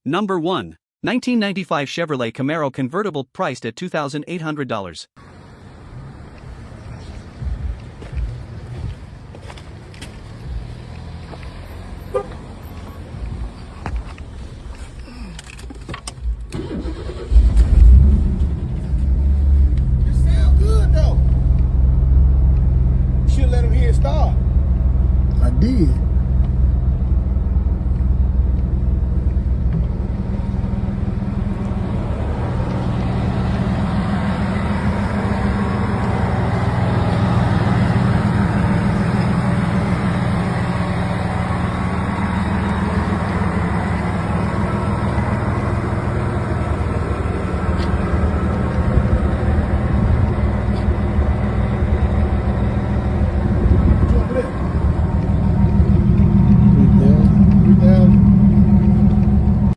Number 1. 1995 Chevrolet Camaro Convertible priced at $2,800. Let him hear it start. I did.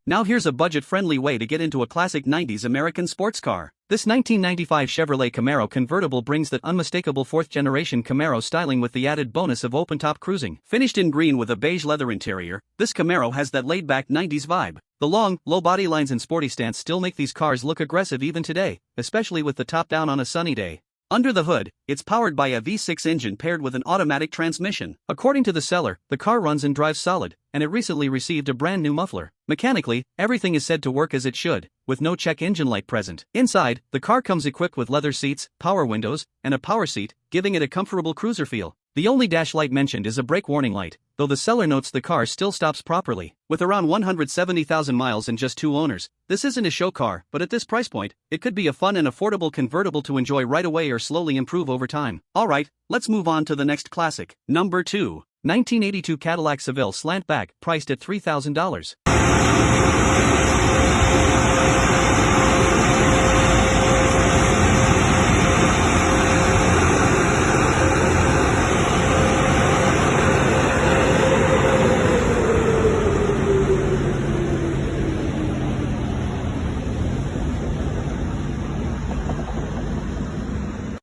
Now here's a budget-friendly way to get into a classic 90s American sports car. This 1995 Chevrolet Camaro Convertible brings that unmistakable fourth-generation Camaro styling with the added bonus of open-top cruising. Finished in green with a beige leather interior, this Camaro has that laid-back 90s vibe. The long, low body lines and sporty stance still make these cars look aggressive even today, especially with the top down on a sunny day. Under the hood, it's powered by a V6 engine paired with an automatic transmission. According to the seller, the car runs and drives solid, and it recently received a brand new muffler. Mechanically, everything is said to work as it should, with no check engine light present. Inside, the car comes equipped with leather seats, power windows, and a power seat, giving it a comfortable cruiser feel. The only dash light mentioned is a brake warning light, though the seller notes the car still stops properly. With around 170,000 miles and just 2 owners, this isn't a show car, but at this price point, it could be a fun and affordable convertible to enjoy right away or slowly improve over time. Alright, let's move on to the next classic. Number 2. 1982 Cadillac Seville Slant Back, priced at $3,000.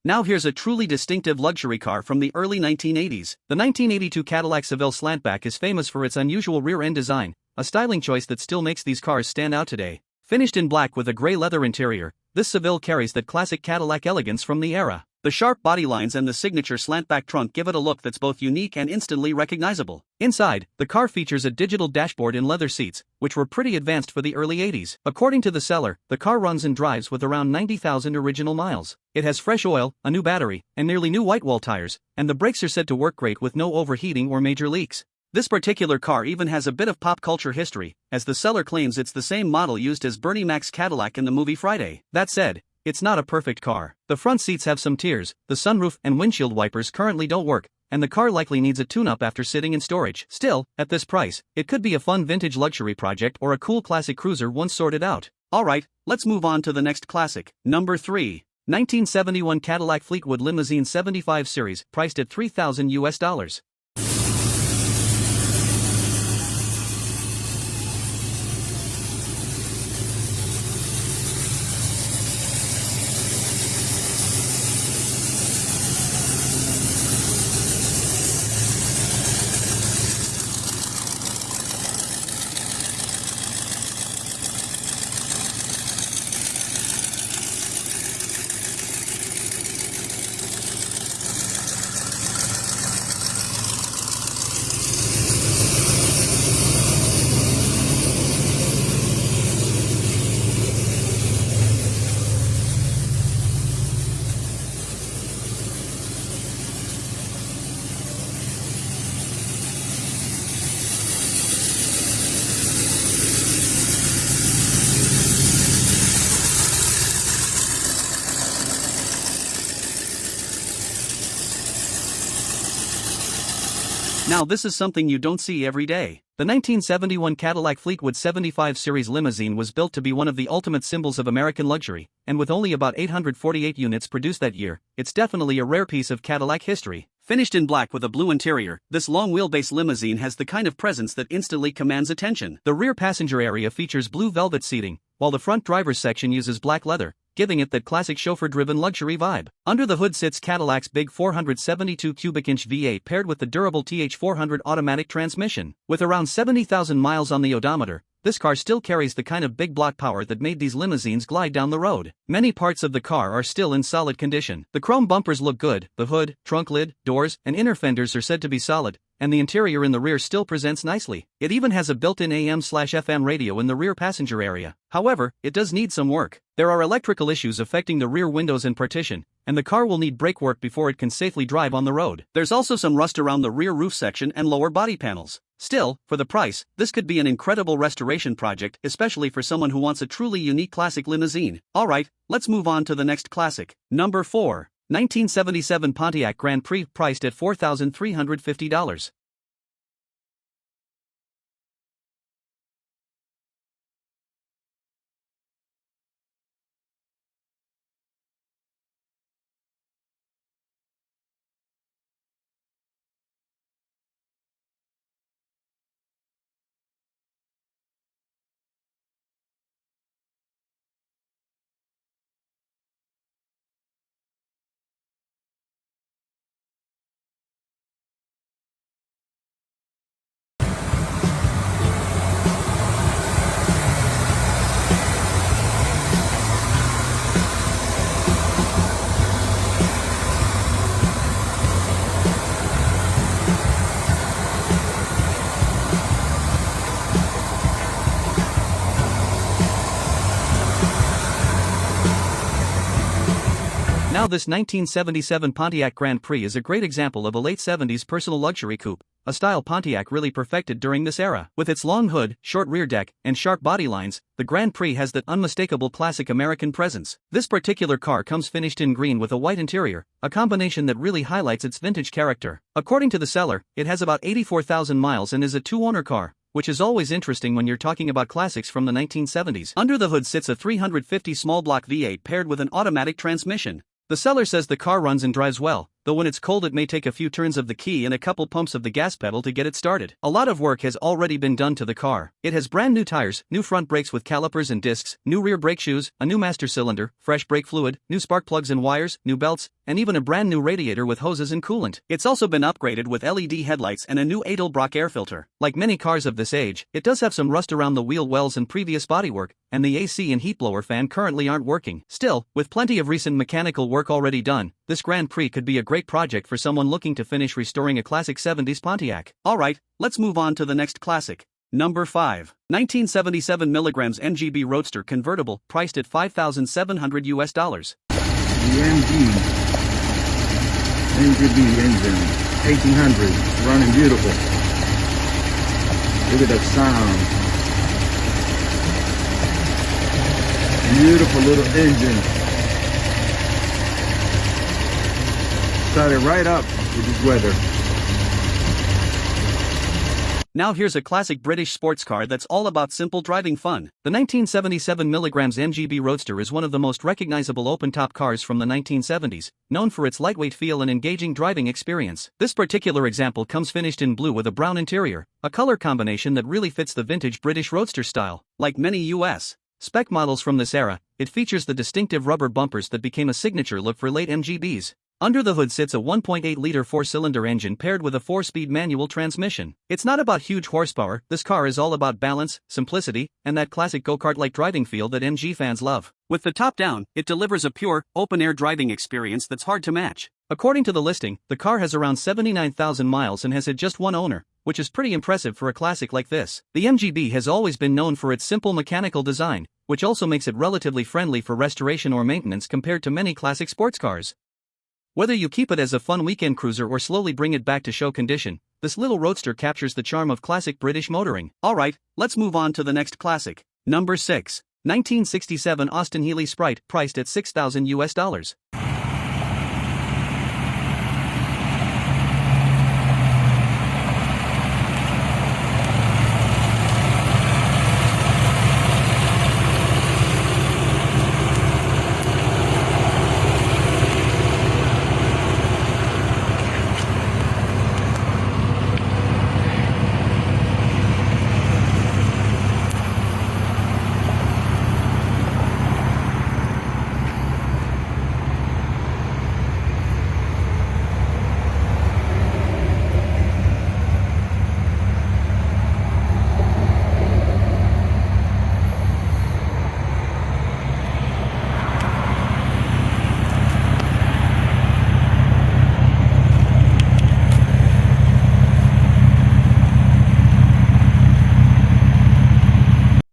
Now here's a truly distinctive luxury car from the early 1980s. The 1982 Cadillac Seville Slantback is famous for its unusual rear-end design, a styling choice that still makes these cars stand out today. Finished in black with a gray leather interior, this Seville carries that classic Cadillac elegance from the era. The sharp body lines and the signature slantback trunk give it a look that's both unique and instantly recognizable. Inside, the car features a digital dashboard and leather seats, which were pretty advanced for the early 80s. According to the seller, the car runs and drives with around 90,000 original miles. It has fresh oil, a new battery, and nearly new white wall tires, and the brakes are said to work great with no overheating or major leaks. This particular car even has a bit of pop culture history, as the seller claims it's the same model used as Bernie Mac's Cadillac in the movie Friday. That said, it's not a perfect car. The front seats have some tears, the sunroof and windshield wipers currently don't work, and the car likely needs a tune-up after sitting in storage. Still, at this price, it could be a fun vintage luxury project or a cool classic cruiser once sorted out. Alright, let's move on to the next classic. Number 3. 1971 Cadillac Fleetwood Limousine 75 Series, priced at $3,000 US. Now this is something you don't see every day. The 1971 Cadillac Fleetwood 75 Series limousine was built to be one of the ultimate symbols of American luxury, and with only about 848 units produced that year, it's definitely a rare piece of Cadillac history. Finished in black with a blue interior, this long-wheelbase limousine has the kind of presence that instantly commands attention. The rear passenger area features blue velvet seating, while the front driver's section uses black leather, giving it that classic chauffeur-driven luxury vibe. Under the hood sits Cadillac's big 472 cubic inch V8 paired with the durable TH400 automatic transmission. With around 70,000 miles on the odometer, this car still carries the kind of big block power that made these limousines glide down the road. Many parts of the car are still in solid condition. The chrome bumpers look good, the hood, trunk lid, doors, and inner fenders are said to be solid, and the interior in the rear still presents nicely. It even has a built-in AM/FM radio in the rear passenger area. However, it does need some work. There are electrical issues affecting the rear windows and partition, and the car will need brake work before it can safely drive on the road. There's also some rust around the rear roof section and lower body panels. Still, for the price, this could be an incredible restoration project, especially for someone who wants a truly unique classic limousine. Alright, let's move on to the next classic. Number 4. 1977 Pontiac Grand Prix priced at $4,350. Now this 1977 Pontiac Grand Prix is a great example of a late 70s personal luxury coupe, a style Pontiac really perfected during this era. With its long hood, short rear deck, and sharp body lines, the Grand Prix has that unmistakable classic American presence. This particular car comes finished in green with a white interior, a combination that really highlights its vintage character. According to the seller, it has about 84,000 miles and is a two-owner car, which is always interesting when you're talking about classics from the 1970s. Under the hood sits a 350 small block V8 paired with an automatic transmission. The seller says the car runs and drives well, though when it's cold it may take a few turns of the key and a couple pumps of the gas pedal to get it started. A lot of work has already been done to the car. It has brand new tires, new front brakes with calipers and discs, new rear brake shoes, a new master cylinder, fresh brake fluid, new spark plugs and wires, new belts, and even a brand new radiator with hoses and coolant. It's also been upgraded with LED headlights and a new Edelbrock air filter. Like many cars of this age, it does have some rust around the wheel wells and previous bodywork, and the AC and heat blower fan currently aren't working. Still, with plenty of recent mechanical work already done, this Grand Prix could be a great project for someone looking to finish restoring a classic 70s Pontiac. Alright, let's move on to the next classic. Number 5. 1977 mg MGB Roadster Convertible priced at $5,700 US. The MG MGB engine, 1800, running beautiful. Look at that sound. Beautiful little engine. Started right up with this weather. Now here's a classic British sports car that's all about simple driving fun. The 1977 mg MGB Roadster is one of the most recognizable open-top cars from the 1970s, known for its lightweight feel and engaging driving experience. This particular example comes finished in blue with a brown interior, a color combination that really fits the vintage British Roadster style. Like many US spec models from this era, it features the distinctive rubber bumpers that became a signature look for late MGBs. Under the hood sits a 1.8-liter four-cylinder engine paired with a 4-speed manual transmission. It's not about huge horsepower, this car is all about balance, simplicity, and that classic go-kart-like driving feel that MG fans love. With the top down, it delivers a pure, open-air driving experience that's hard to match. According to the listing, the car has around 79,000 miles and has had just one owner, which is pretty impressive for a classic like this. The MGB has always been known for its simple mechanical design, which also makes it relatively friendly for restoration or maintenance compared to many classic sports cars. Whether you keep it as a fun weekend cruiser or slowly bring it back to show condition, this little roadster captures the charm of classic British motoring. Alright, let's move on to the next classic. Number 6. 1967 Austin Healey Sprite priced at $6,000 US.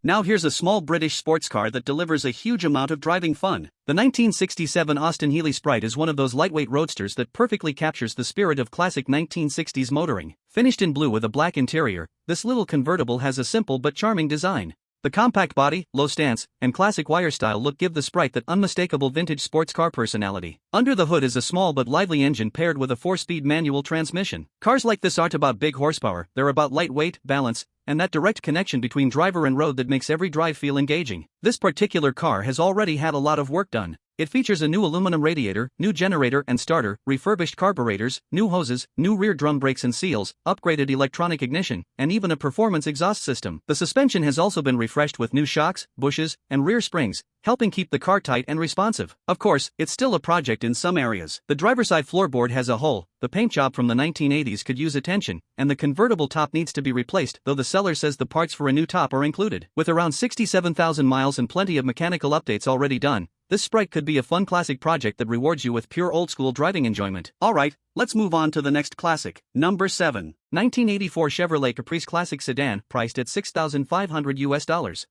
Now here's a small British sports car that delivers a huge amount of driving fun. The 1967 Austin Healey Sprite is one of those lightweight roadsters that perfectly captures the spirit of classic 1960s motoring. Finished in blue with a black interior, this little convertible has a simple but charming design. The compact body, low stance, and classic wire-style look give the Sprite that unmistakable vintage sports car personality. Under the hood is a small but lively engine paired with a 4-speed manual transmission. Cars like this aren't about big horsepower, they're about lightweight, balance, and that direct connection between driver and road that makes every drive feel engaging. This particular car has already had a lot of work done. It features a new aluminum radiator, new generator and starter, refurbished carburetors, new hoses, new rear drum brakes and seals, upgraded electronic ignition, and even a performance exhaust system. The suspension has also been refreshed with new shocks, bushes, and rear springs, helping keep the car tight and responsive. Of course, it's still a project in some areas. The driver's side floorboard has a hole, the paint job from the 1980s could use attention, and the convertible top needs to be replaced, though the seller says the parts for a new top are included. With around 67,000 miles and plenty of mechanical updates already done, this Sprite could be a fun classic project that rewards you with pure old-school driving enjoyment. Alright, let's move on to the next classic. Number 7. 1984 Chevrolet Caprice Classic Sedan, priced at $6,500 US.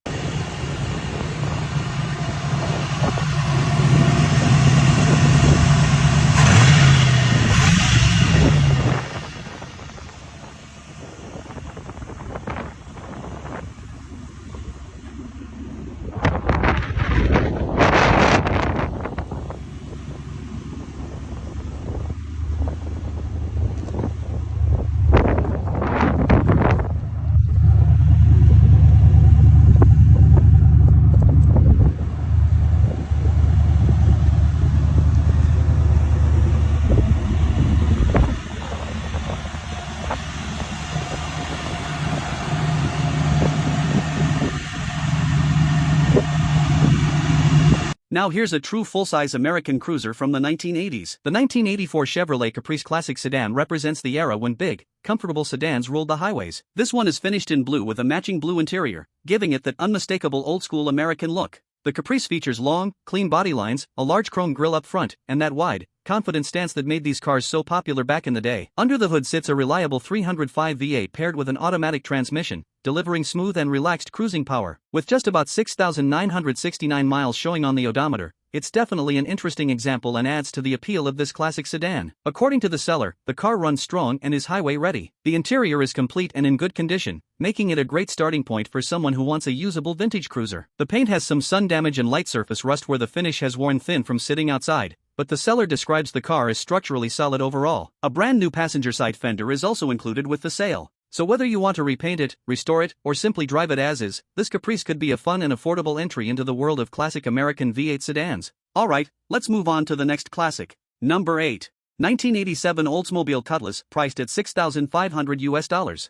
Now here's a true full-size American cruiser from the 1980s. The 1984 Chevrolet Caprice Classic Sedan represents the era when big, comfortable sedans ruled the highways. This one is finished in blue with a matching blue interior, giving it that unmistakable old-school American look. The Caprice features long, clean body lines, a large chrome grille up front, and that wide, confident stance that made these cars so popular back in the day. Under the hood sits a reliable 305 V8 paired with an automatic transmission, delivering smooth and relaxed cruising power. With just about 6,969 miles showing on the odometer, it's definitely an interesting example and adds to the appeal of this classic sedan. According to the seller, the car runs strong and is highway ready. The interior is complete and in good condition, making it a great starting point for someone who wants a usable vintage cruiser. The paint has some sun damage and light surface rust where the finish has worn thin from sitting outside, but the seller describes the car as structurally solid overall. A brand new passenger side fender is also included with the sale. So whether you want to repaint it, restore it, or simply drive it as is, this Caprice could be a fun and affordable entry into the world of classic American V8 sedans. Alright, let's move on to the next classic. Number 8. 1987 Oldsmobile Cutlass, priced at $6,500 US.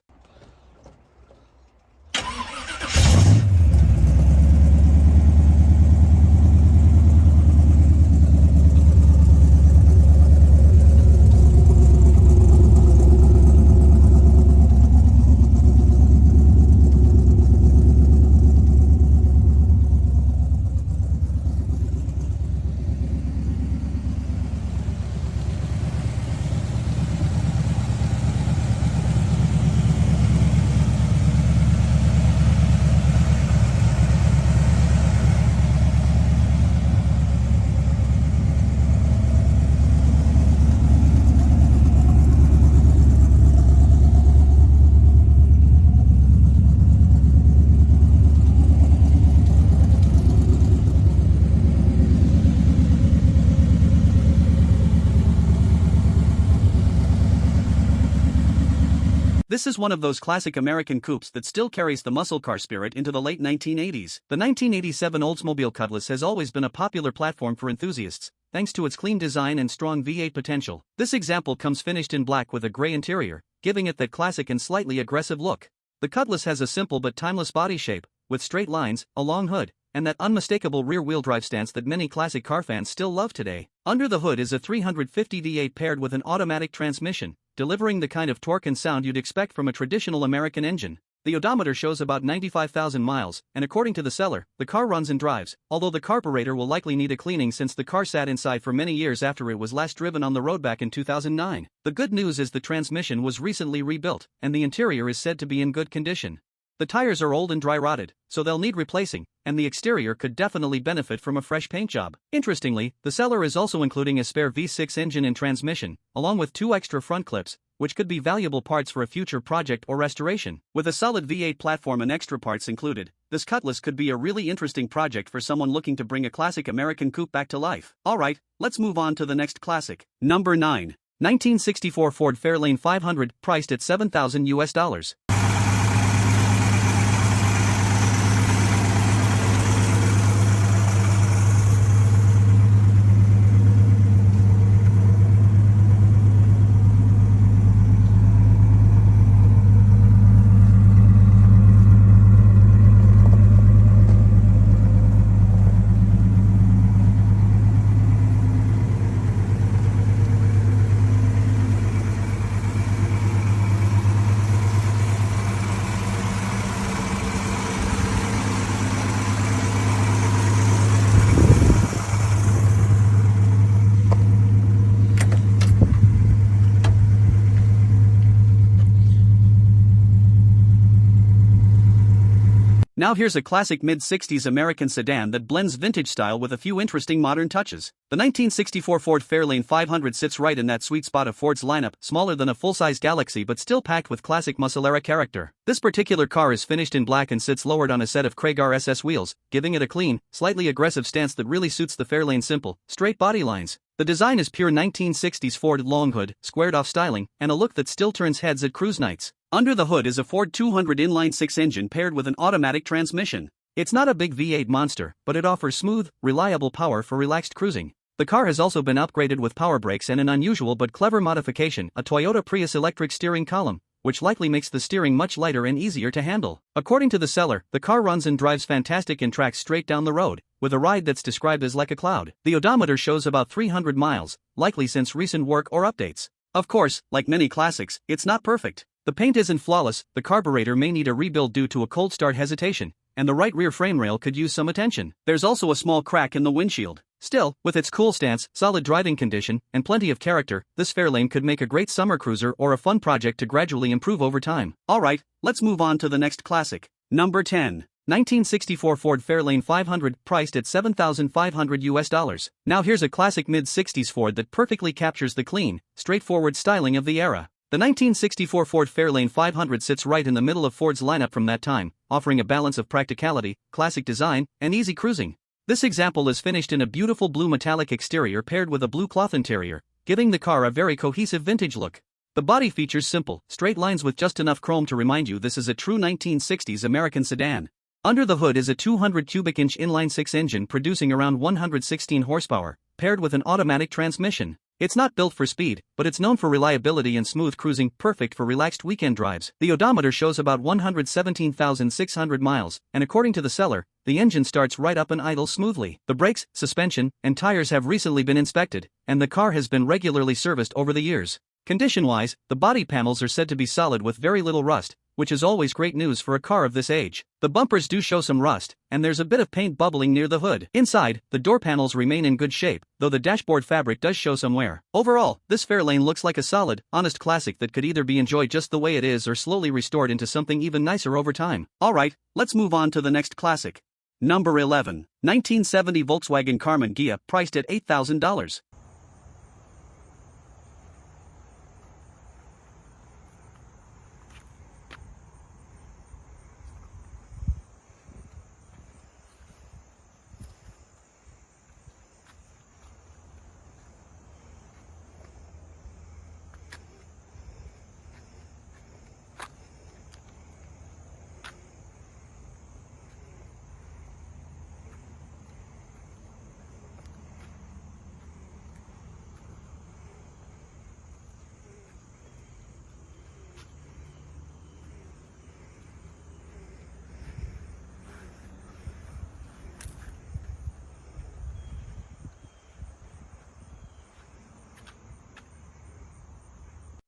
This is one of those classic American coupes that still carries the muscle car spirit into the late 1980s. The 1987 Oldsmobile Cutlass has always been a popular platform for enthusiasts, thanks to its clean design and strong V8 potential. This example comes finished in black with a gray interior, giving it that classic and slightly aggressive look. The Cutlass has a simple but timeless body shape, with straight lines, a long hood, and that unmistakable rear-wheel drive stance that many classic car fans still love today. Under the hood is a 350 V8 paired with an automatic transmission, delivering the kind of torque and sound you'd expect from a traditional American engine. The odometer shows about 95,000 miles, and according to the seller, the car runs and drives, although the carburetor will likely need a cleaning since the car sat inside for many years after it was last driven on the road back in 2009. The good news is the transmission was recently rebuilt, and the interior is said to be in good condition. The tires are old and dry-rotted, so they'll need replacing, and the exterior could definitely benefit from a fresh paint job. Interestingly, the seller is also including a spare V6 engine and transmission, along with 2 extra front clips, which could be valuable parts for a future project or restoration. With a solid V8 platform and extra parts included, this Cutlass could be a really interesting project for someone looking to bring a classic American coupe back to life. Alright, let's move on to the next classic. Number 9. 1964 Ford Fairlane 500, priced at $7,000 US. Now here's a classic mid-60s American sedan that blends vintage style with a few interesting modern touches. The 1964 Ford Fairlane 500 sits right in that sweet spot of Ford's lineup, smaller than a full-size Galaxy but still packed with classic muscle-era character. This particular car is finished in black and sits lowered on a set of Krieger SS wheels, giving it a clean, slightly aggressive stance that really suits the Fairlane's simple, straight body lines. The design is pure 1960s Ford long hood, squared-off styling, and a look that still turns heads at cruise nights. Under the hood is a Ford 200 inline-6 engine paired with an automatic transmission. It's not a big V8 monster, but it offers smooth, reliable power for relaxed cruising. The car has also been upgraded with power brakes and an unusual but clever modification, a Toyota Prius electric steering column, which likely makes the steering much lighter and easier to handle. According to the seller, the car runs and drives fantastic and tracks straight down the road, with a ride that's described as like a cloud. The odometer shows about 300 miles, likely since recent work or updates. Of course, like many classics, it's not perfect. The paint isn't flawless, the carburetor may need a rebuild due to a cold start hesitation, and the right rear frame rail could use some attention. There's also a small crack in the windshield. Still, with its cool stance, solid driving condition, and plenty of character, this Fairlane could make a great summer cruiser or a fun project to gradually improve over time. Alright, let's move on to the next classic. Number 10. 1964 Ford Fairlane 500, priced at $7,500 US. Now here's a classic mid-60s Ford that perfectly captures the clean, straightforward styling of the era. The 1964 Ford Fairlane 500 sits right in the middle of Ford's lineup from that time, offering a balance of practicality, classic design, and easy cruising. This example is finished in a beautiful blue metallic exterior paired with a blue cloth interior, giving the car a very cohesive vintage look. The body features simple, straight lines with just enough chrome to remind you this is a true 1960s American sedan. Under the hood is a 200 cubic inch inline-6 engine producing around 116 horsepower, paired with an automatic transmission. It's not built for speed, but it's known for reliability and smooth cruising, perfect for relaxed weekend drives. The odometer shows about 117,600 miles, and according to the seller, the engine starts right up and idles smoothly. The brakes, suspension, and tires have recently been inspected, and the car has been regularly serviced over the years. Condition-wise, the body panels are said to be solid with very little rust, which is always great news for a car of this age. The bumpers do show some rust, and there's a bit of paint bubbling near the hood. Inside, the door panels remain in good shape, though the dashboard fabric does show some wear. Overall, this Fairlane looks like a solid, honest classic that could either be enjoyed just the way it is or slowly restored into something even nicer over time. Alright, let's move on to the next classic. Number 11. 1970 Volkswagen Karmann Ghia, priced at $8,000.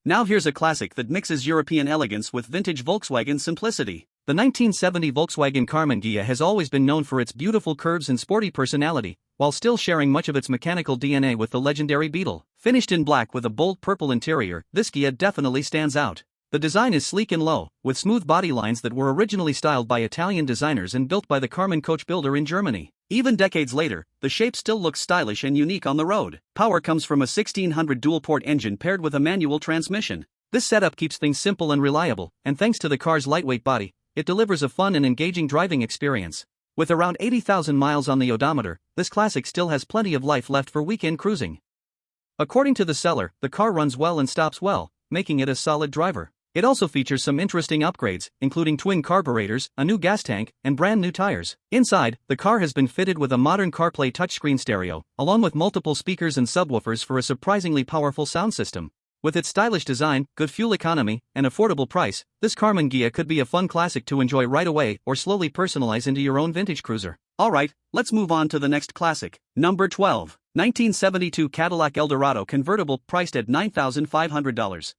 Now here's a classic that mixes European elegance with vintage Volkswagen simplicity. The 1970 Volkswagen Karmann Ghia has always been known for its beautiful curves and sporty personality, while still sharing much of its mechanical DNA with the legendary Beetle. Finished in black with a bold purple interior, this Ghia definitely stands out. The design is sleek and low, with smooth body lines that were originally styled by Italian designers and built by the Karmann coach builder in Germany. Even decades later, the shape still looks stylish and unique on the road. Power comes from a 1600 dual-port engine paired with a manual transmission. This setup keeps things simple and reliable, and thanks to the car's lightweight body, it delivers a fun and engaging driving experience. With around 80,000 miles on the odometer, this classic still has plenty of life left for weekend cruising. According to the seller, the car runs well and stops well, making it a solid driver. It also features some interesting upgrades, including twin carburetors, a new gas tank, and brand new tires. Inside, the car has been fitted with a modern CarPlay touchscreen stereo, along with multiple speakers and subwoofers for a surprisingly powerful sound system. With its stylish design, good fuel economy, and affordable price, this Karmann Ghia could be a fun classic to enjoy right away or slowly personalize into your own vintage cruiser. Alright, let's move on to the next classic. Number 12. 1972 Cadillac Eldorado Convertible priced at $9,500.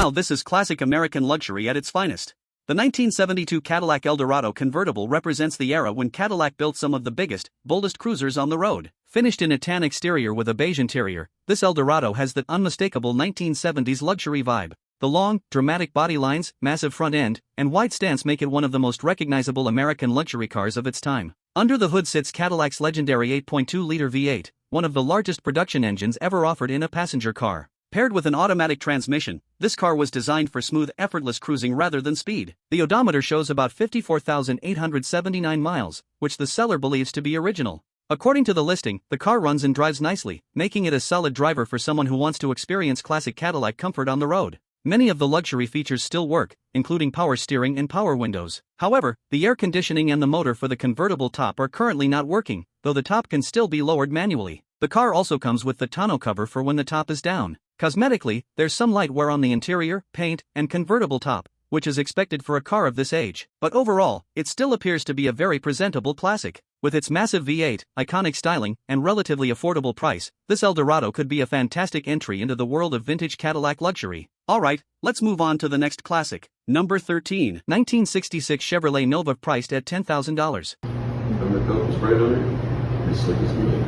Now this is classic American luxury at its finest. The 1972 Cadillac Eldorado convertible represents the era when Cadillac built some of the biggest, boldest cruisers on the road. Finished in a tan exterior with a beige interior, this Eldorado has that unmistakable 1970s luxury vibe. The long, dramatic body lines, massive front end, and wide stance make it one of the most recognizable American luxury cars of its time. Under the hood sits Cadillac's legendary 8.2-liter V8, one of the largest production engines ever offered in a passenger car. Paired with an automatic transmission, this car was designed for smooth, effortless cruising rather than speed. The odometer shows about 54,879 miles, which the seller believes to be original. According to the listing, the car runs and drives nicely, making it a solid driver for someone who wants to experience classic Cadillac comfort on the road. Many of the luxury features still work, including power steering and power windows. However, the air conditioning and the motor for the convertible top are currently not working, though the top can still be lowered manually. The car also comes with the tonneau cover for when the top is down. Cosmetically, there's some light wear on the interior, paint, and convertible top, which is expected for a car of this age. But overall, it still appears to be a very presentable classic. With its massive V8, iconic styling, and relatively affordable price, this Eldorado could be a fantastic entry into the world of vintage Cadillac luxury. Alright, let's move on to the next classic. Number 13. 1966 Chevrolet Nova priced at $10,000. Remember the coat was Sprite on it? It's slick as good.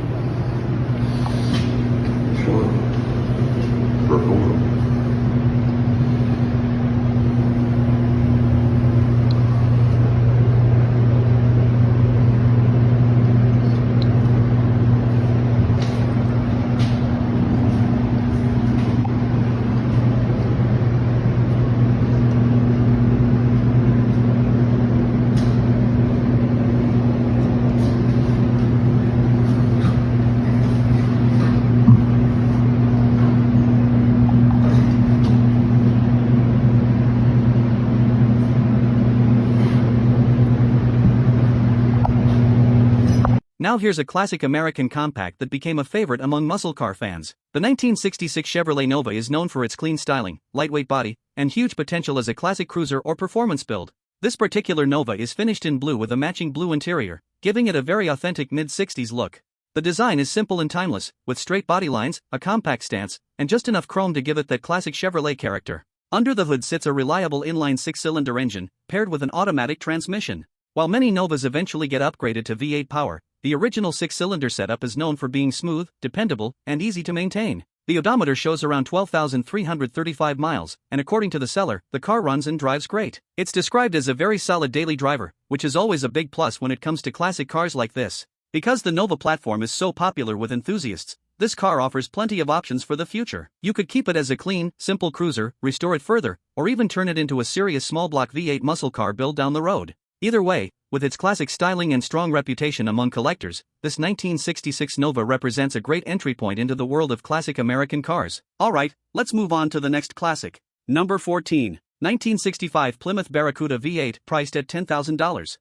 Short. Purple. Now here's a classic American compact that became a favorite among muscle car fans. The 1966 Chevrolet Nova is known for its clean styling, lightweight body, and huge potential as a classic cruiser or performance build. This particular Nova is finished in blue with a matching blue interior, giving it a very authentic mid-60s look. The design is simple and timeless, with straight body lines, a compact stance, and just enough chrome to give it that classic Chevrolet character. Under the hood sits a reliable inline 6-cylinder engine, paired with an automatic transmission. While many Novas eventually get upgraded to V8 power, the original 6-cylinder setup is known for being smooth, dependable, and easy to maintain. The odometer shows around 12,335 miles, and according to the seller, the car runs and drives great. It's described as a very solid daily driver, which is always a big plus when it comes to classic cars like this. Because the Nova platform is so popular with enthusiasts, this car offers plenty of options for the future. You could keep it as a clean, simple cruiser, restore it further, or even turn it into a serious small block V8 muscle car build down the road. Either way, with its classic styling and strong reputation among collectors, this 1966 Nova represents a great entry point into the world of classic American cars. Alright, let's move on to the next classic. Number 14. 1965 Plymouth Barracuda V8 priced at $10,000.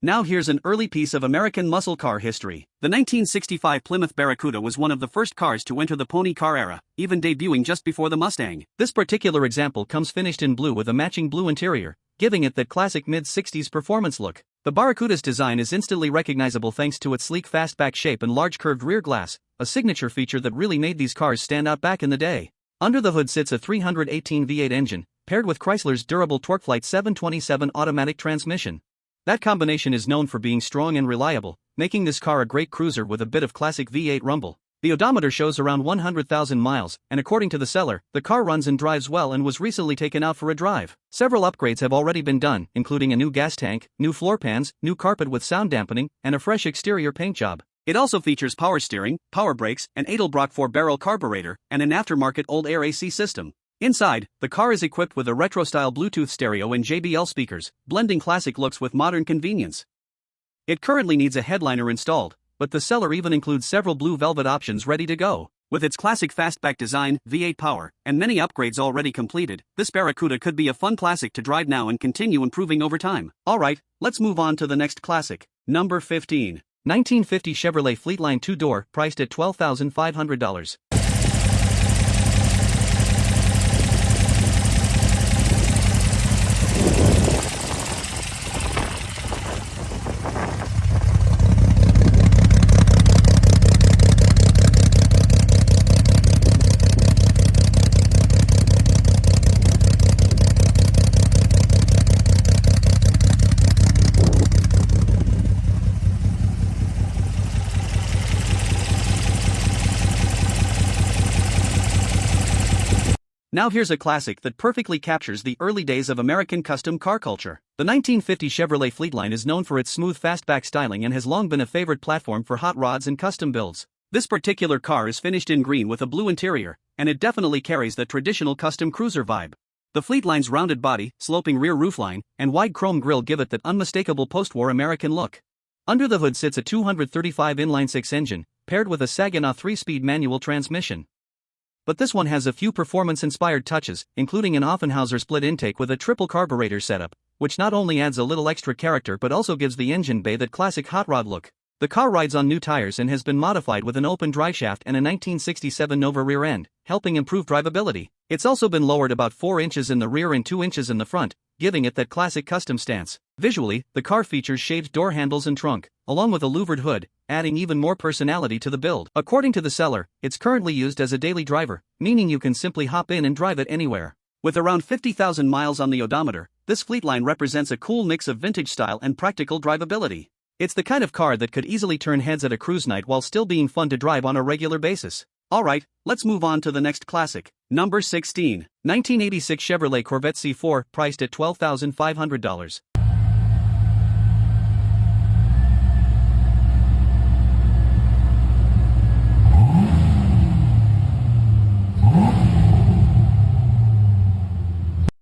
Now here's an early piece of American muscle car history. The 1965 Plymouth Barracuda was one of the first cars to enter the pony car era, even debuting just before the Mustang. This particular example comes finished in blue with a matching blue interior, giving it that classic mid-60s performance look. The Barracuda's design is instantly recognizable thanks to its sleek fastback shape and large curved rear glass, a signature feature that really made these cars stand out back in the day. Under the hood sits a 318 V8 engine, paired with Chrysler's durable TorqueFlite 727 automatic transmission. That combination is known for being strong and reliable, making this car a great cruiser with a bit of classic V8 rumble. The odometer shows around 100,000 miles, and according to the seller, the car runs and drives well and was recently taken out for a drive. Several upgrades have already been done, including a new gas tank, new floor pans, new carpet with sound dampening, and a fresh exterior paint job. It also features power steering, power brakes, an Edelbrock 4-barrel carburetor, and an aftermarket old air AC system. Inside, the car is equipped with a retro-style Bluetooth stereo and JBL speakers, blending classic looks with modern convenience. It currently needs a headliner installed, but the seller even includes several blue velvet options ready to go. With its classic fastback design, V8 power, and many upgrades already completed, this Barracuda could be a fun classic to drive now and continue improving over time. Alright, let's move on to the next classic. Number 15. 1950 Chevrolet Fleetline 2-door, priced at $12,500. Now here's a classic that perfectly captures the early days of American custom car culture. The 1950 Chevrolet Fleetline is known for its smooth fastback styling and has long been a favorite platform for hot rods and custom builds. This particular car is finished in green with a blue interior, and it definitely carries the traditional custom cruiser vibe. The Fleetline's rounded body, sloping rear roofline, and wide chrome grille give it that unmistakable post-war American look. Under the hood sits a 235 inline-six engine, paired with a Saginaw 3-speed manual transmission. But this one has a few performance-inspired touches, including an Offenhauser split intake with a triple carburetor setup, which not only adds a little extra character but also gives the engine bay that classic hot rod look. The car rides on new tires and has been modified with an open driveshaft and a 1967 Nova rear end, helping improve drivability. It's also been lowered about 4 inches in the rear and 2 inches in the front, giving it that classic custom stance. Visually, the car features shaved door handles and trunk, along with a louvered hood, adding even more personality to the build. According to the seller, it's currently used as a daily driver, meaning you can simply hop in and drive it anywhere. With around 50,000 miles on the odometer, this Fleetline represents a cool mix of vintage style and practical drivability. It's the kind of car that could easily turn heads at a cruise night while still being fun to drive on a regular basis. Alright, let's move on to the next classic. Number 16. 1986 Chevrolet Corvette C4, priced at $12,500.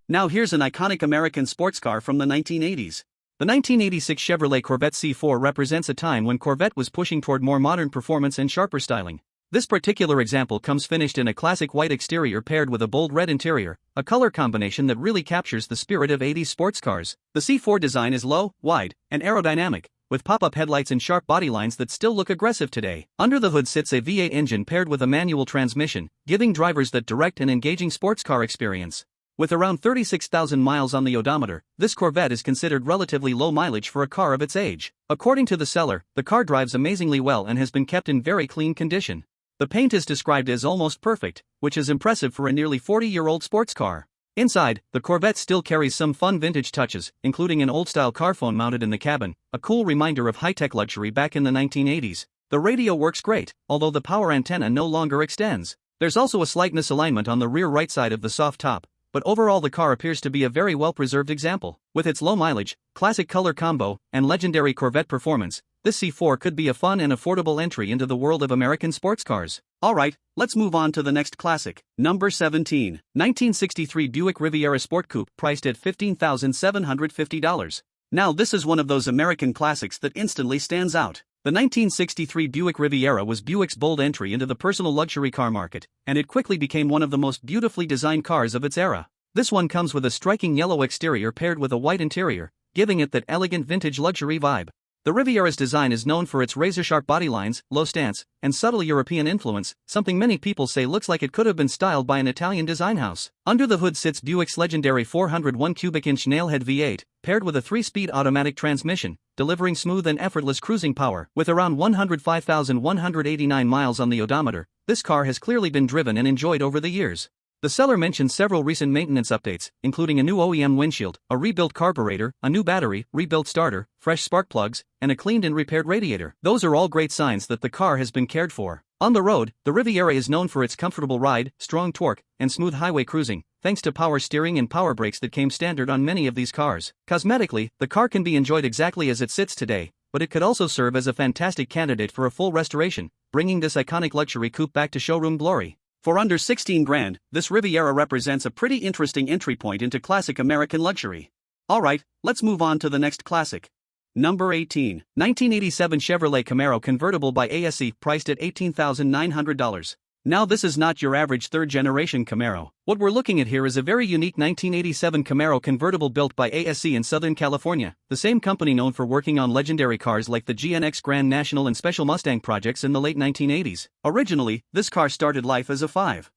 Now here's an iconic American sports car from the 1980s. The 1986 Chevrolet Corvette C4 represents a time when Corvette was pushing toward more modern performance and sharper styling. This particular example comes finished in a classic white exterior paired with a bold red interior, a color combination that really captures the spirit of 80s sports cars. The C4 design is low, wide, and aerodynamic, with pop-up headlights and sharp body lines that still look aggressive today. Under the hood sits a V8 engine paired with a manual transmission, giving drivers that direct and engaging sports car experience. With around 36,000 miles on the odometer, this Corvette is considered relatively low mileage for a car of its age. According to the seller, the car drives amazingly well and has been kept in very clean condition. The paint is described as almost perfect, which is impressive for a nearly 40-year-old sports car. Inside, the Corvette still carries some fun vintage touches, including an old-style car phone mounted in the cabin, a cool reminder of high-tech luxury back in the 1980s. The radio works great, although the power antenna no longer extends. There's also a slight misalignment on the rear right side of the soft top, but overall the car appears to be a very well-preserved example. With its low mileage, classic color combo, and legendary Corvette performance, this C4 could be a fun and affordable entry into the world of American sports cars. Alright, let's move on to the next classic. Number 17. 1963 Buick Riviera Sport Coupe, priced at $15,750. Now this is one of those American classics that instantly stands out. The 1963 Buick Riviera was Buick's bold entry into the personal luxury car market, and it quickly became one of the most beautifully designed cars of its era. This one comes with a striking yellow exterior paired with a white interior, giving it that elegant vintage luxury vibe. The Riviera's design is known for its razor-sharp body lines, low stance, and subtle European influence, something many people say looks like it could have been styled by an Italian design house. Under the hood sits Buick's legendary 401 cubic inch nailhead V8, paired with a 3-speed automatic transmission, delivering smooth and effortless cruising power. With around 105,189 miles on the odometer, this car has clearly been driven and enjoyed over the years. The seller mentions several recent maintenance updates, including a new OEM windshield, a rebuilt carburetor, a new battery, rebuilt starter, fresh spark plugs, and a cleaned and repaired radiator. Those are all great signs that the car has been cared for. On the road, the Riviera is known for its comfortable ride, strong torque, and smooth highway cruising, thanks to power steering and power brakes that came standard on many of these cars. Cosmetically, the car can be enjoyed exactly as it sits today, but it could also serve as a fantastic candidate for a full restoration, bringing this iconic luxury coupe back to showroom glory. For under 16 grand, this Riviera represents a pretty interesting entry point into classic American luxury. Alright, let's move on to the next classic. Number 18. 1987 Chevrolet Camaro Convertible by ASE, priced at $18,900. Now this is not your average third-generation Camaro. What we're looking at here is a very unique 1987 Camaro convertible built by ASE in Southern California, the same company known for working on legendary cars like the GNX Grand National and Special Mustang projects in the late 1980s. Originally, this car started life as a 5.0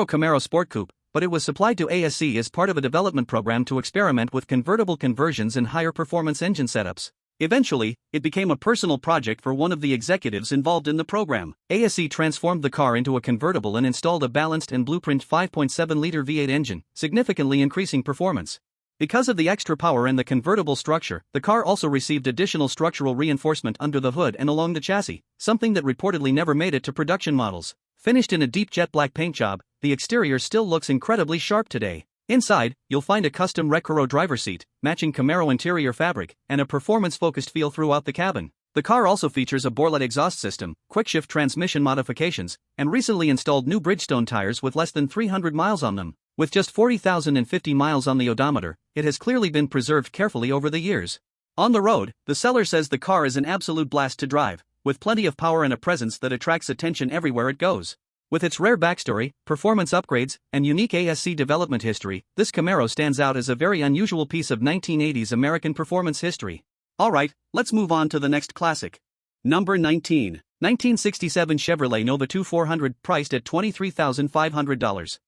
Camaro Sport Coupe, but it was supplied to ASE as part of a development program to experiment with convertible conversions and higher performance engine setups. Eventually, it became a personal project for one of the executives involved in the program. ASE transformed the car into a convertible and installed a balanced and blueprint 5.7-liter V8 engine, significantly increasing performance. Because of the extra power and the convertible structure, the car also received additional structural reinforcement under the hood and along the chassis, something that reportedly never made it to production models. Finished in a deep jet black paint job, the exterior still looks incredibly sharp today. Inside, you'll find a custom Recaro driver's seat, matching Camaro interior fabric, and a performance-focused feel throughout the cabin. The car also features a Borlet exhaust system, quick-shift transmission modifications, and recently installed new Bridgestone tires with less than 300 miles on them. With just 40,050 miles on the odometer, it has clearly been preserved carefully over the years. On the road, the seller says the car is an absolute blast to drive, with plenty of power and a presence that attracts attention everywhere it goes. With its rare backstory, performance upgrades, and unique ASE development history, this Camaro stands out as a very unusual piece of 1980s American performance history. Alright, let's move on to the next classic. Number 19. 1967 Chevrolet Nova 2 400, priced at $23,500.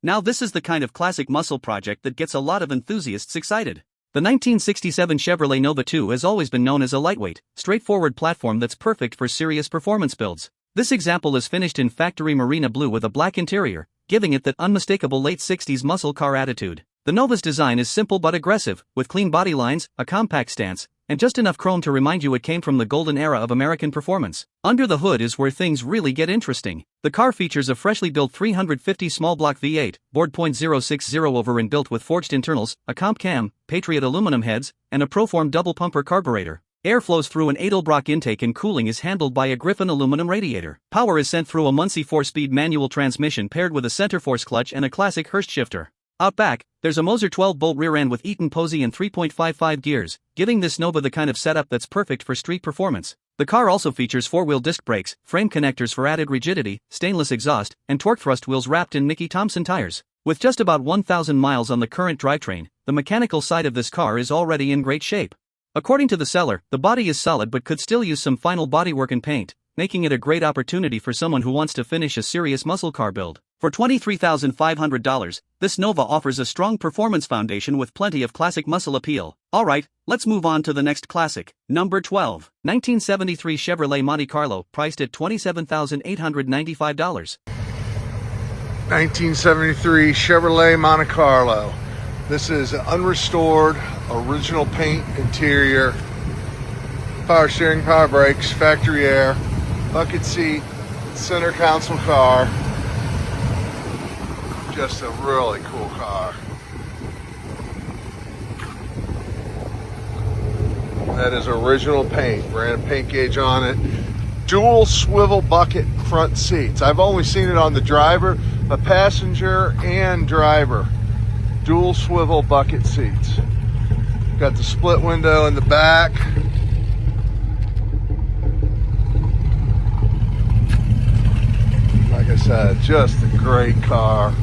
Now this is the kind of classic muscle project that gets a lot of enthusiasts excited. The 1967 Chevrolet Nova 2 has always been known as a lightweight, straightforward platform that's perfect for serious performance builds. This example is finished in factory Marina Blue with a black interior, giving it that unmistakable late 60s muscle car attitude. The Nova's design is simple but aggressive, with clean body lines, a compact stance, and just enough chrome to remind you it came from the golden era of American performance. Under the hood is where things really get interesting. The car features a freshly built 350 small block V8, bored .060 over and built with forged internals, a comp cam, Patriot aluminum heads, and a Proform double pumper carburetor. Air flows through an Edelbrock intake and cooling is handled by a Griffin aluminum radiator. Power is sent through a Muncie 4-speed manual transmission paired with a center force clutch and a classic Hurst shifter. Out back, there's a Moser 12-bolt rear end with Eaton Posey and 3.55 gears, giving this Nova the kind of setup that's perfect for street performance. The car also features 4-wheel disc brakes, frame connectors for added rigidity, stainless exhaust, and torque thrust wheels wrapped in Mickey Thompson tires. With just about 1,000 miles on the current drivetrain, the mechanical side of this car is already in great shape. According to the seller, the body is solid but could still use some final bodywork and paint, making it a great opportunity for someone who wants to finish a serious muscle car build. For $23,500, this Nova offers a strong performance foundation with plenty of classic muscle appeal. Alright, let's move on to the next classic. Number 12. 1973 Chevrolet Monte Carlo, priced at $27,895. 1973 Chevrolet Monte Carlo. This is an unrestored, original paint interior, power steering, power brakes, factory air, bucket seat, center console car. Just a really cool car. That is original paint. Ran a paint gauge on it. Dual swivel bucket front seats. I've only seen it on the driver, a passenger and driver. Dual swivel bucket seats. Got the split window in the back. Like I said, just a great car.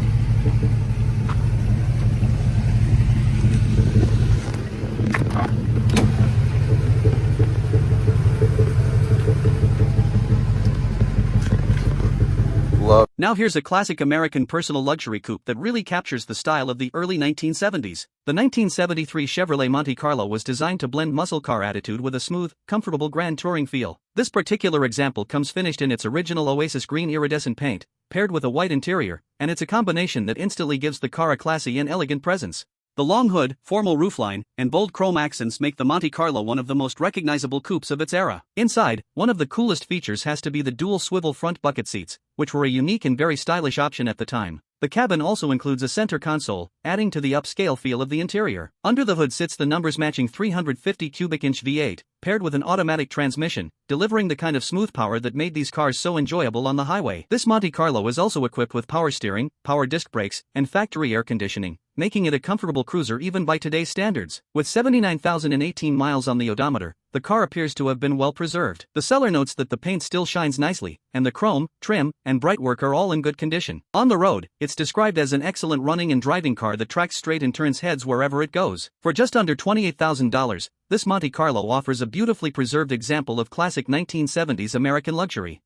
Now here's a classic American personal luxury coupe that really captures the style of the early 1970s. The 1973 Chevrolet Monte Carlo was designed to blend muscle car attitude with a smooth, comfortable grand touring feel. This particular example comes finished in its original Oasis green iridescent paint, paired with a white interior, and it's a combination that instantly gives the car a classy and elegant presence. The long hood, formal roofline, and bold chrome accents make the Monte Carlo one of the most recognizable coupes of its era. Inside, one of the coolest features has to be the dual swivel front bucket seats, which were a unique and very stylish option at the time. The cabin also includes a center console, adding to the upscale feel of the interior. Under the hood sits the numbers-matching 350 cubic inch V8, paired with an automatic transmission, delivering the kind of smooth power that made these cars so enjoyable on the highway. This Monte Carlo is also equipped with power steering, power disc brakes, and factory air conditioning, making it a comfortable cruiser even by today's standards. With 79,018 miles on the odometer, the car appears to have been well preserved. The seller notes that the paint still shines nicely, and the chrome, trim, and bright work are all in good condition. On the road, it's described as an excellent running and driving car that tracks straight and turns heads wherever it goes. For just under $28,000, this Monte Carlo offers a beautifully preserved example of classic 1970s American luxury.